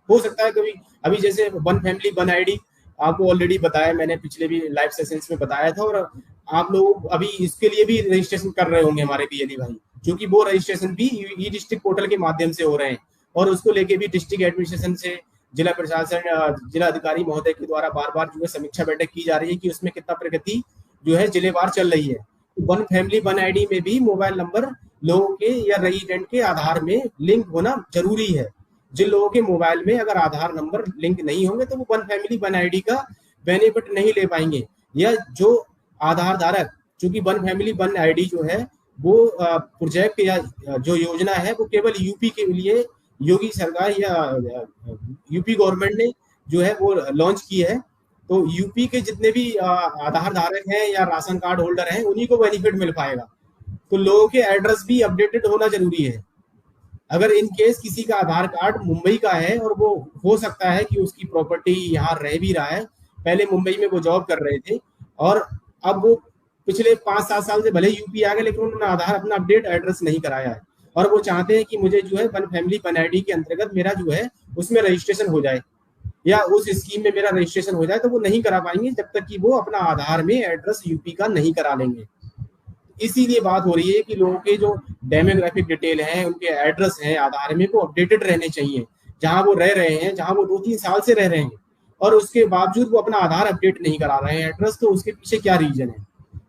Speaker 1: हो सकता है कभी, अभी जैसे वन फैमिली वन आईडी आपको ऑलरेडी बताया, मैंने पिछले भी लाइव सेशंस में बताया था, और आप लोग अभी इसके लिए भी रजिस्ट्रेशन कर रहे होंगे हमारे बीएलई भाई, क्योंकि वो रजिस्ट्रेशन भी ई डिस्ट्रिक्ट पोर्टल के माध्यम से हो रहे हैं, और उसको लेके भी डिस्ट्रिक्ट एडमिनिस्ट्रेशन से जिला प्रशासन, जिला अधिकारी महोदय के द्वारा बार बार जो है समीक्षा बैठक की जा रही है कि उसमें कितना प्रगति जो है जिलेवार चल रही है। वन फैमिली वन आईडी में भी मोबाइल नंबर लोगों के या रेजिडेंट के आधार में लिंक होना जरूरी है। जिन लोगों के मोबाइल में अगर आधार नंबर लिंक नहीं होंगे तो वो वन फैमिली वन आईडी का बेनिफिट नहीं ले पाएंगे। या जो आधार धारक, चूंकि वन फैमिली वन आईडी जो है वो प्रोजेक्ट या जो योजना है वो केवल यूपी के लिए योगी सरकार या यूपी गवर्नमेंट ने जो है वो लॉन्च की है। तो यूपी के जितने भी आधार धारक हैं या राशन कार्ड होल्डर हैं उन्हीं को बेनिफिट मिल पाएगा। तो लोगों के एड्रेस भी अपडेटेड होना जरूरी है। अगर इन केस किसी का आधार कार्ड मुंबई का है और वो हो सकता है कि उसकी प्रॉपर्टी यहाँ रह भी रहा है, पहले मुंबई में वो जॉब कर रहे थे और अब वो पिछले 5-7 साल से भले यूपी आ गए लेकिन उन्होंने आधार अपना अपडेट एड्रेस नहीं कराया है, और वो चाहते हैं कि मुझे जो है वन फैमिली वन आईडी के अंतर्गत मेरा जो है उसमें रजिस्ट्रेशन हो जाए या उस स्कीम में मेरा रजिस्ट्रेशन हो जाए, तो वो नहीं करा पाएंगे जब तक कि वो अपना आधार में एड्रेस यूपी का नहीं करा लेंगे। इसीलिए बात हो रही है कि लोगों के जो डेमोग्राफिक डिटेल है, उनके एड्रेस हैं आधार में, वो अपडेटेड रहने चाहिए। जहां वो रह रहे हैं, जहां वो 2-3 साल से रह रहे हैं और उसके बावजूद वो अपना आधार अपडेट नहीं करा रहे हैं एड्रेस, तो उसके पीछे क्या रीजन है?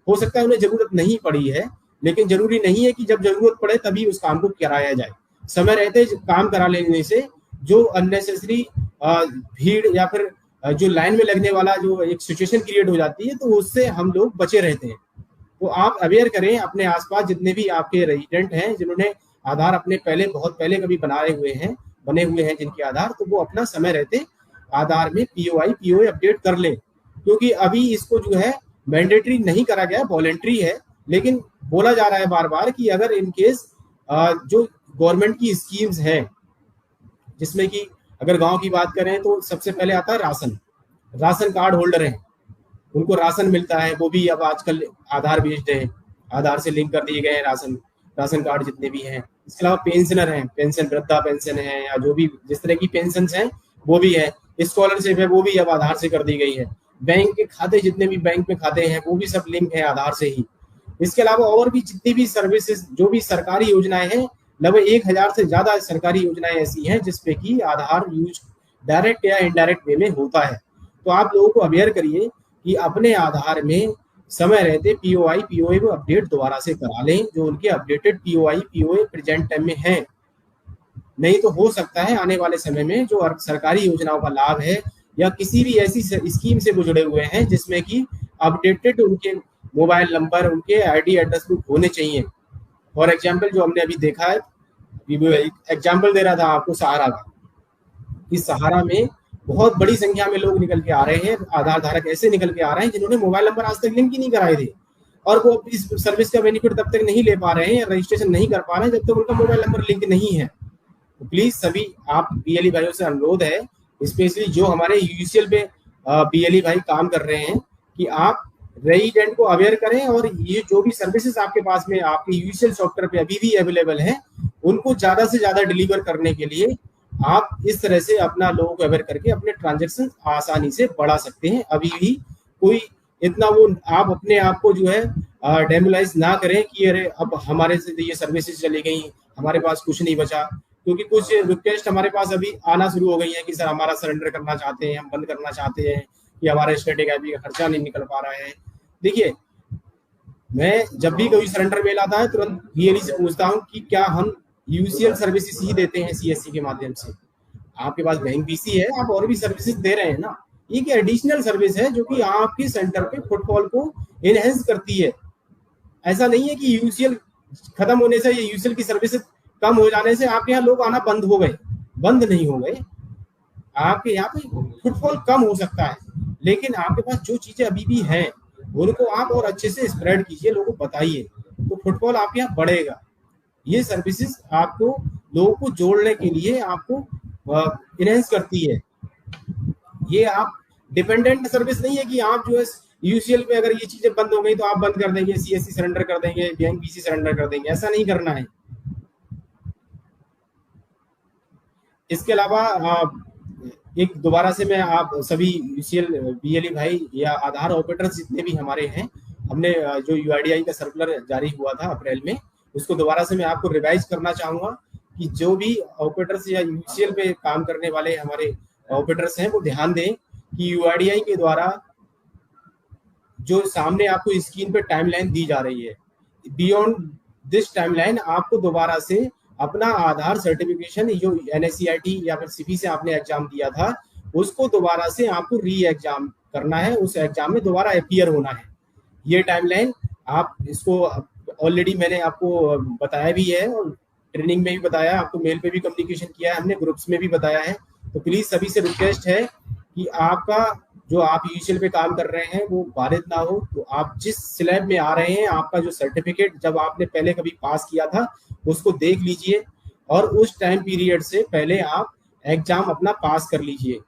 Speaker 1: हो सकता है उन्हें जरूरत नहीं पड़ी है, लेकिन जरूरी नहीं है कि जब जरूरत पड़े तभी उस काम को कराया जाए। समय रहते काम करा लेने से जो अननेसेसरी भीड़ या फिर जो लाइन में लगने वाला जो एक सिचुएशन क्रिएट हो जाती है, तो उससे हम लोग बचे रहते हैं। तो आप अवेयर करें अपने आसपास जितने भी आपके रेजिडेंट हैं जिन्होंने आधार अपने पहले बहुत पहले कभी बने हुए हैं जिनके आधार, तो वो अपना समय रहते आधार में पीओए अपडेट कर ले, क्योंकि अभी इसको जो है मैंडेटरी नहीं करा गया, वॉलेंट्री है। लेकिन बोला जा रहा है बार बार कि अगर इन केस जो गवर्नमेंट की स्कीम्स है, जिसमें कि अगर गांव की बात करें तो सबसे पहले आता है राशन कार्ड होल्डर हैं, उनको राशन मिलता है, वो भी अब आजकल आधार बेस्ड है, आधार से लिंक कर दिए गए हैं राशन कार्ड जितने भी हैं। इसके अलावा पेंशनर हैं, पेंशन वृद्धा पेंशन है या जो भी जिस तरह की पेंशन हैं वो भी है, स्कॉलरशिप है वो भी अब आधार से कर दी गई है। बैंक के खाते जितने भी बैंक में खाते हैं वो भी सब लिंक है आधार से ही। इसके अलावा और भी जितनी भी सर्विसेज जो भी सरकारी योजनाएं हैं, लगभग 1000 से ज्यादा सरकारी योजनाएं ऐसी हैं जिसपे कि आधार यूज डायरेक्ट या इनडायरेक्ट वे में होता है। तो आप लोगों को अवेयर करिए कि अपने आधार में समय रहते पीओए को अपडेट दोबारा से करा लें, जो उनके अपडेटेड पीओए प्रेजेंट टाइम में है। नहीं तो हो सकता है आने वाले समय में जो सरकारी योजनाओं का लाभ है या किसी भी ऐसी स्कीम से वो जुड़े हुए हैं जिसमें कि अपडेटेड उनके मोबाइल नंबर, उनके आईडी एड्रेस बुक होने चाहिए। फॉर एग्जाम्पल जो हमने अभी देखा है, एग्जाम्पल दे रहा था आपको सहारा का, कि सहारा में बहुत बड़ी संख्या में लोग निकल के आ रहे हैं, आधार धारक ऐसे निकल के आ रहे हैं जिन्होंने मोबाइल नंबर आज तक लिंक ही नहीं कराए थे, और वो इस सर्विस का बेनिफिट तब तक नहीं ले पा रहे हैं, रजिस्ट्रेशन नहीं कर पा रहे हैं जब तक उनका मोबाइल नंबर लिंक नहीं है। तो प्लीज सभी आप बीएलई भाइयों से अनुरोध है, स्पेशली जो हमारे यूसीएल पे बीएलई भाई काम कर रहे हैं, कि आप रेजिडेंट को अवेयर करें और ये जो भी सर्विसेज आपके पास में आपके यूसीएल सॉफ्टवेयर पे अभी भी अवेलेबल है उनको ज्यादा से ज्यादा डिलीवर करने के लिए आप इस तरह से अपना लोगों को अवेयर करके अपने ट्रांजेक्शन आसानी से बढ़ा सकते हैं। अभी भी कोई इतना वो आप अपने आप को जो है डेमोलाइज ना करें कि अरे अब हमारे से ये सर्विसेज चली गई, हमारे पास कुछ नहीं बचा, क्योंकि कुछ रिक्वेस्ट हमारे पास अभी आना शुरू हो गई है कि सर हमारा सरेंडर करना चाहते हैं, हम बंद करना चाहते हैं, कि हमारा स्टैटिक आईपी का खर्चा नहीं निकल पा रहा है। देखिए, मैं जब भी कोई सरेंडर मेल आता है तुरंत बीएलई से पूछता हूँ कि क्या हम यूसीएल सर्विसेज ही देते हैं सीएससी के माध्यम से? आपके पास बैंक बीसी है, आप और भी सर्विसेज दे रहे हैं ना, ये एक एडिशनल सर्विस है जो कि आपके सेंटर पे फुटफॉल को एनहेंस करती है। ऐसा नहीं है कि यूसीएल खत्म होने से या यूसीएल की सर्विसेज कम हो जाने से आपके यहाँ लोग आना बंद हो गए, बंद नहीं हो गए। आपके यहाँ पे फुटफॉल कम हो सकता है, लेकिन आपके पास जो चीजें अभी भी हैं उनको आप और अच्छे से स्प्रेड कीजिए, लोगों को बताइए, तो फुटफॉल आपके यहाँ बढ़ेगा। ये सर्विसेज आपको लोगों को जोड़ने के लिए आपको इनहेंस करती है। ये आप डिपेंडेंट सर्विस नहीं है कि आप जो है यूसीएल पे अगर ये चीजें बंद हो गई तो आप बंद कर देंगे, सीएससी सरेंडर कर देंगे, बैंक बीसी सरेंडर कर देंगे, ऐसा नहीं करना है। इसके अलावा एक दोबारा से मैं आप सभी यूसीएल बीएलई भाई या आधार ऑपरेटर्स जितने भी हमारे हैं, हमने जो यूआईडीआई का सर्कुलर जारी हुआ था अप्रैल में, उसको दोबारा से मैं आपको रिवाइज करना चाहूंगा कि जो भी ऑपरेटर्स या यूसीएल पे काम करने वाले हमारे ऑपरेटर्स हैं वो ध्यान दें कि यूआईडीआई के द्वारा जो सामने आपको स्क्रीन पे टाइमलाइन दी जा रही है, बियॉन्ड दिस टाइमलाइन आपको दोबारा से अपना आधार सर्टिफिकेशन जो एनएससीआईटी या फिर सीपी से आपने एग्जाम दिया था उसको दोबारा से आपको री एग्जाम करना है, उस एग्जाम में दोबारा अपीयर होना है। ये टाइमलाइन आप इसको ऑलरेडी मैंने आपको बताया भी है और ट्रेनिंग में भी बताया, आपको मेल पे भी कम्युनिकेशन किया है, हमने ग्रुप्स में भी बताया है। तो प्लीज सभी से रिक्वेस्ट है कि आपका जो आप यूसीएल पे काम कर रहे हैं वो बाधित ना हो। तो आप जिस स्लैब में आ रहे हैं, आपका जो सर्टिफिकेट जब आपने पहले कभी पास किया था उसको देख लीजिए और उस टाइम पीरियड से पहले आप एग्जाम अपना पास कर लीजिए।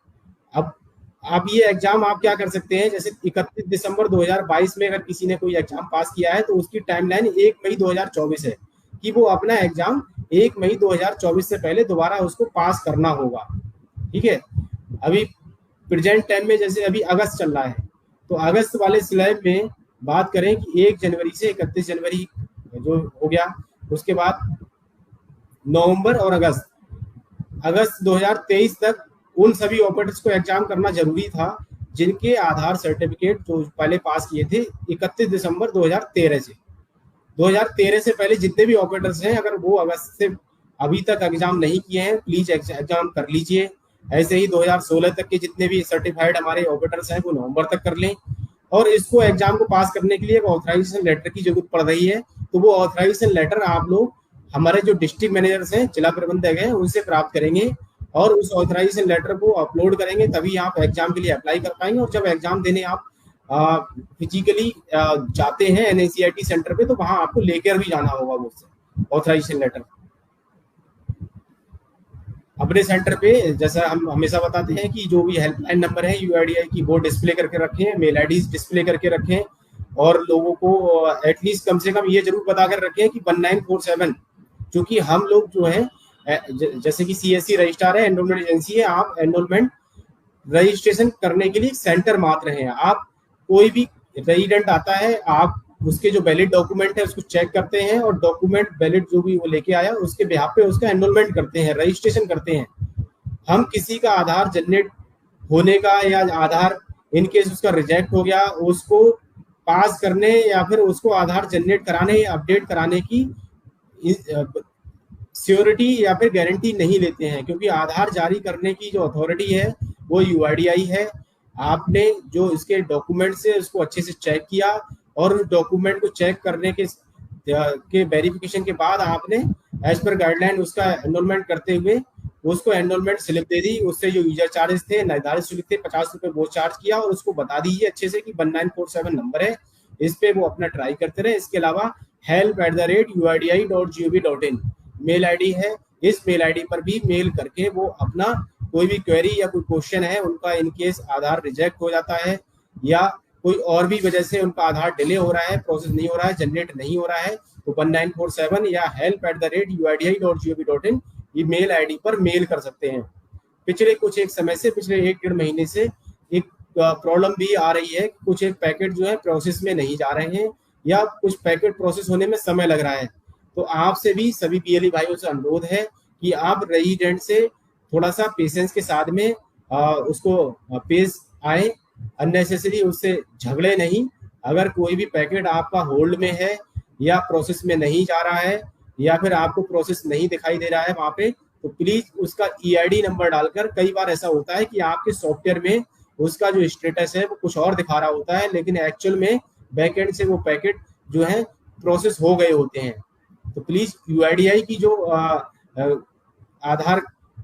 Speaker 1: अब ये एग्जाम आप क्या कर सकते हैं, जैसे 31 दिसंबर 2022 में अगर किसी ने कोई एग्जाम पास किया है तो उसकी टाइमलाइन 1 मई 2024 है कि वो अपना एग्जाम 1 मई 2024 से पहले दोबारा उसको पास करना होगा। ठीक है, अभी प्रेजेंट टाइम में जैसे अभी अगस्त चल रहा है, तो अगस्त वाले स्लैब में बात करें कि 1 जनवरी से 31 जनवरी जो हो गया, उसके बाद नवंबर और अगस्त 2023 तक उन सभी ऑपरेटर्स को एग्जाम करना जरूरी था जिनके आधार सर्टिफिकेट जो पहले पास किए थे 31 दिसंबर 2013 से। 2013 से पहले जितने भी ऑपरेटर्स हैं, अगर वो अगस्त से अभी तक एग्जाम नहीं किए हैं, प्लीज एग्जाम कर लीजिए। ऐसे ही 2016 तक के जितने भी सर्टिफाइड हमारे ऑपरेटर्स हैं वो नवंबर तक कर लें। और इसको एग्जाम को पास करने के लिए एक ऑथराइजेशन लेटर की जरूरत पड़ रही है, तो वो ऑथराइजेशन लेटर आप लोग हमारे जो डिस्ट्रिक्ट मैनेजर्स हैं, जिला प्रबंधक हैं, उनसे प्राप्त करेंगे और उस ऑथराइजेशन लेटर को अपलोड करेंगे, तभी आप एग्जाम के लिए अप्लाई कर पाएंगे। और जब एग्जाम देने आप फिजिकली जाते हैं एनएससीआईटी सेंटर पे, तो वहां आपको लेकर भी जाना होगा वो ऑथराइजेशन लेटर अपने सेंटर पे। जैसा हम हमेशा बताते हैं कि जो भी हेल्पलाइन नंबर है यूआईडीआई की वो डिस्प्ले करके रखें, मेल आईडी डिस्प्ले करके रखें और लोगों को एटलीस्ट कम से कम ये जरूर बता कर रखें कि 1947, क्योंकि हम लोग जो है जैसे कि सीएससी रजिस्ट्रार है, एनरोलमेंट एजेंसी है, आप एनरोलमेंट रजिस्ट्रेशन करने के लिए सेंटर मात्र हैं। आप कोई भी रेजिडेंट आता है, आप उसके जो वैलिड डॉक्यूमेंट है उसको चेक करते हैं और डॉक्यूमेंट वैलिड जो भी वो लेके आया उसके बिहाफ पे उसका एनरोलमेंट करते हैं, रजिस्ट्रेशन करते हैं। हम किसी का आधार जनरेट होने का या आधार इन केस उसका रिजेक्ट हो गया, उसको पास करने या फिर उसको आधार जनरेट कराने या अपडेट कराने की सियोरिटी या फिर गारंटी नहीं लेते हैं, क्योंकि आधार जारी करने की जो अथॉरिटी है वो यूआईडीआई है। आपने जो इसके डॉक्यूमेंट से उसको अच्छे से चेक किया और उस डॉक्यूमेंट को चेक करने के वेरिफिकेशन के बाद आपने एज पर गाइडलाइन उसका एनरोलमेंट करते हुए उसको एनरोलमेंट स्लिप दे दी। उससे जो यूजर चार्जेस थे, निर्धारित शुल्क थे, 50 रुपए वो चार्ज किया और उसको बता दीजिए अच्छे से कि 1947 नंबर है, इस पे वो अपना ट्राई करते रहे। इसके अलावा help@uidi.gov.in मेल आईडी है, इस मेल आईडी पर भी मेल करके वो अपना कोई भी क्वेरी या कोई क्वेश्चन है उनका, इनकेस आधार रिजेक्ट हो जाता है या कोई और भी वजह से उनका आधार डिले हो रहा है, प्रोसेस नहीं हो रहा है, जनरेट नहीं हो रहा है, तो 1947 या help@udi.gov.in ईमेल आईडी पर मेल कर सकते हैं। पिछले एक समय से, पिछले 1-1.5 महीने से एक प्रॉब्लम भी आ रही है, कुछ एक पैकेट जो है प्रोसेस में नहीं जा रहे हैं या कुछ पैकेट प्रोसेस होने में समय लग रहा है। तो आपसे भी सभी बीएलई भाइयों से अनुरोध है कि आप रेजिडेंट से थोड़ा सा पेशेंस के साथ में उसको पेश आए, अननेसेसरी उससे झगड़े नहीं। अगर कोई भी पैकेट आपका होल्ड में है या प्रोसेस में नहीं जा रहा है या फिर आपको प्रोसेस नहीं दिखाई दे रहा है वहां पे, तो प्लीज उसका ईआईडी नंबर डालकर, कई बार ऐसा होता है कि आपके सॉफ्टवेयर में उसका जो स्टेटस है वो कुछ और दिखा रहा होता है, लेकिन एक्चुअल में बैकएंड से वो पैकेट जो है प्रोसेस हो गए होते हैं। तो प्लीज यूआईडीआई की जो आधार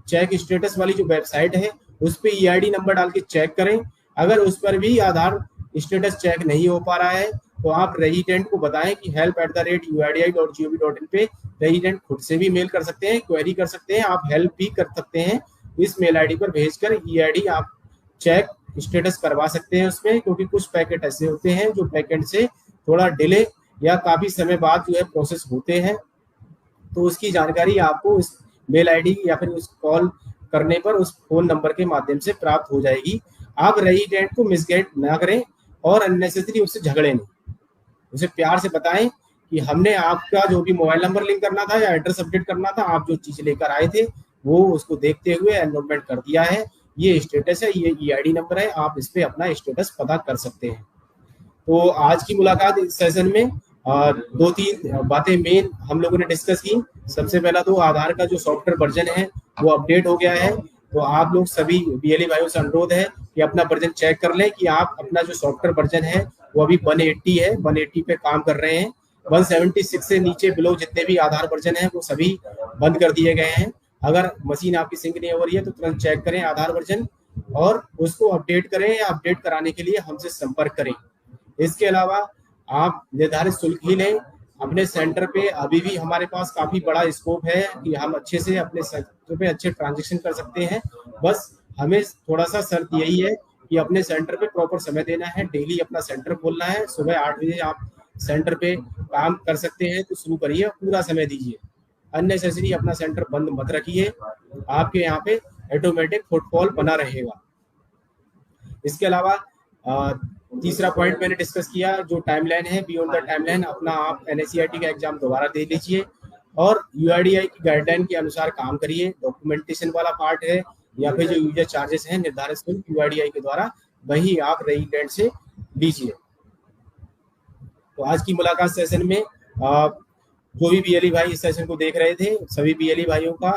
Speaker 1: चेक स्टेटस वाली जो वेबसाइट है उस पर ईआईडी नंबर डाल के चेक करें। अगर उस पर भी आधार स्टेटस चेक नहीं हो पा रहा है तो आप रेजिडेंट को बताएं कि help@udi.gov.in पे रेजिडेंट खुद से भी मेल कर सकते हैं, क्वेरी कर सकते हैं, आप हेल्प भी कर सकते हैं। इस मेल आईडी पर भेजकर ईआईडी आप चेक स्टेटस करवा सकते हैं उसमें, क्योंकि कुछ पैकेट ऐसे होते हैं जो पैकेट से थोड़ा डिले या काफी समय बाद जो है प्रोसेस होते हैं। तो उसकी जानकारी आपको इस मेल आईडी या फिर उस कॉल करने पर उस फोन नंबर के माध्यम से प्राप्त हो जाएगी। आप रेजिडेंट को मिसगाइड ना करें और अननेसेसरी उससे झगड़े नहीं, उसे प्यार से बताएं कि हमने आपका जो भी मोबाइल नंबर लिंक करना था या एड्रेस अपडेट करना था, आप जो चीज लेकर आए थे वो उसको देखते हुए एनरोलमेंट कर दिया है, ये स्टेटस है, ये ईआईडी नंबर है, आप इस पे अपना स्टेटस पता कर सकते हैं। तो आज की मुलाकात इस सेशन में 2-3 बातें मेन हम लोगों ने डिस्कस की। सबसे पहला तो आधार का जो सॉफ्टवेयर वर्जन है वो अपडेट हो गया है, तो आप लोग सभी बीएलई भाइयों से अनुरोध है कि अपना वर्जन चेक कर लें कि आप अपना जो सॉफ्टवेयर वर्जन है वो अभी 180 है, 180 पे काम कर रहे हैं। 176 से नीचे बिलो जितने भी आधार वर्जन है वो सभी बंद कर दिए गए हैं। अगर मशीन आपकी सिंक नहीं हो रही है तो तुरंत चेक करें आधार वर्जन और उसको अपडेट करें, या अपडेट कराने के लिए हमसे संपर्क करें। इसके अलावा आप निर्धारित शुल्क ही लें अपने सेंटर पे। अभी भी हमारे पास काफी बड़ा स्कोप है कि हम अच्छे से अपने सेंटर पे अच्छे ट्रांजेक्शन कर सकते हैं। बस हमें थोड़ा सा शर्त यही है कि अपने सेंटर पे प्रॉपर समय देना है, डेली अपना सेंटर खोलना है। सुबह 8 बजे आप सेंटर पे काम कर सकते हैं तो शुरू करिए, पूरा समय दीजिए, अननेसेसरी अपना सेंटर बंद मत रखिए, आपके यहाँ पे ऑटोमेटिक फुटफॉल बना रहेगा। इसके अलावा तीसरा पॉइंट मैंने डिस्कस किया, जो टाइमलाइन है, बियॉन्ड द टाइमलाइन अपना आप एनएससीईआरटी का एग्जाम दोबारा दे लीजिए और यूआईडीआई की गाइडलाइन के अनुसार काम करिए। डॉक्यूमेंटेशन वाला पार्ट है या फिर जो यूजर चार्जेस हैं निर्धारित शुल्क यूआईडीआई के द्वारा, वही आप रेजिडेंट से लीजिए। तो आज की मुलाकात सेशन में जो भी बीएलई भाई इस सेशन को देख रहे थे, सभी बीएलई भाइयों का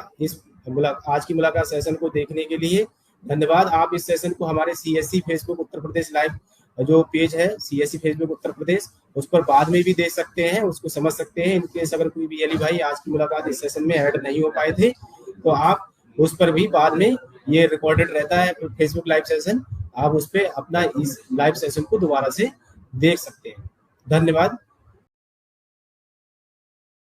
Speaker 1: आज की मुलाकात सेशन को देखने के लिए धन्यवाद। आप इस सेशन को हमारे CSC Facebook Uttar Pradesh live जो पेज है सीएससी फेसबुक उत्तर प्रदेश, उस पर बाद में भी देख सकते हैं, उसको समझ सकते हैं। इनकेस अगर कोई बीएलई भाई आज की मुलाकात इस सेशन में ऐड नहीं हो पाए थे तो आप उस पर भी बाद में ये रिकॉर्डेड रहता है फेसबुक लाइव सेशन, आप उस पर अपना इस लाइव सेशन को दोबारा से देख सकते हैं। धन्यवाद।